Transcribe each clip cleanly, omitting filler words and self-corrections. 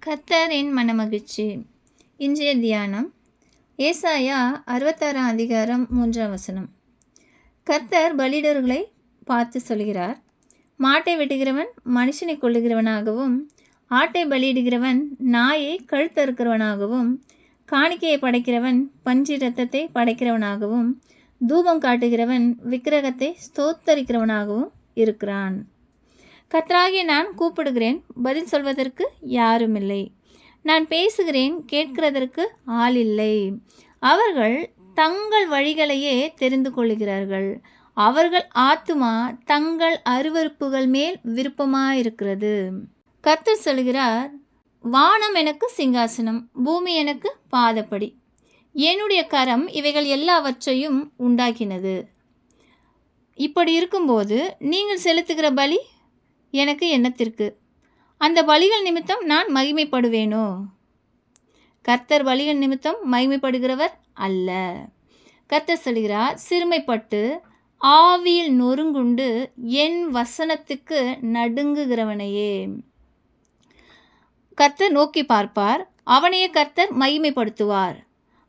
கர்த்தர் என் மனமகிழ்ச்சி. இன்றைய தியானம் ஏசாயா 66ஆம் அதிகாரம் 3ஆம் வசனம். கர்த்தர் பலியிடர்களை பார்த்து சொல்கிறார், மாட்டை வெட்டுகிறவன் மனுஷனை கொல்லுகிறவனாகவும், ஆட்டை பலியிடுகிறவன் நாயை கழுத்தறுக்கிறவனாகவும், காணிக்கையை படைக்கிறவன் பன்றி இரத்தத்தை படைக்கிறவனாகவும், தூபம் காட்டுகிறவன் விக்கிரகத்தை ஸ்தோத்தரிக்கிறவனாகவும் இருக்கிறான். கர்த்தராகிய நான் கூப்பிடுகிறேன், பதில் சொல்வதற்கு யாருமில்லை. நான் பேசுகிறேன், கேட்கிறதற்கு ஆள் இல்லை. அவர்கள் தங்கள் வழிகளையே தெரிந்து கொள்ளுகிறார்கள். அவர்கள் ஆத்துமா தங்கள் அருவருப்புகள் மேல் விருப்பமாயிருக்கிறது. கர்த்தர் சொல்கிறார், வானம் எனக்கு சிங்காசனம், பூமி எனக்கு பாதப்படி. என்னுடைய கரம் இவைகள் எல்லாவற்றையும் உண்டாக்கினது. இப்படி இருக்கும்போது நீங்கள் செலுத்துகிற பலி எனக்கு என்னத்திற்கு? அந்த பலிகள் நிமித்தம் நான் மகிமைப்படுவேனோ? கர்த்தர் பலிகள் நிமித்தம் மகிமைப்படுகிறவர் அல்ல. கர்த்தர் சொல்கிறார், சிறுமைப்பட்டு ஆவியில் நொறுங்குண்டு என் வசனத்துக்கு நடுங்குகிறவனையே கர்த்தர் நோக்கி பார்ப்பார், அவனையே கர்த்தர் மகிமைப்படுத்துவார்.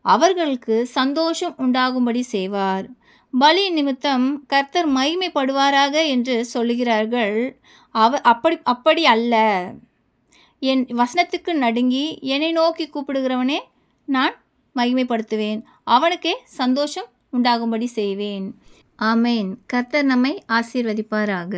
அவர்களுக்கு சந்தோஷம் உண்டாகும்படி செய்வார். பலி நிமித்தம் கர்த்தர் மகிமைப்படுவாராக என்று சொல்லுகிறார்கள். அப்படி அல்ல. என் வசனத்துக்கு நடுங்கி என்னை நோக்கி கூப்பிடுகிறவனே நான் மகிமைப்படுத்துவேன், அவனுக்கே சந்தோஷம் உண்டாகும்படி செய்வேன். ஆமேன். கர்த்தர் நம்மை ஆசீர்வதிப்பாராக.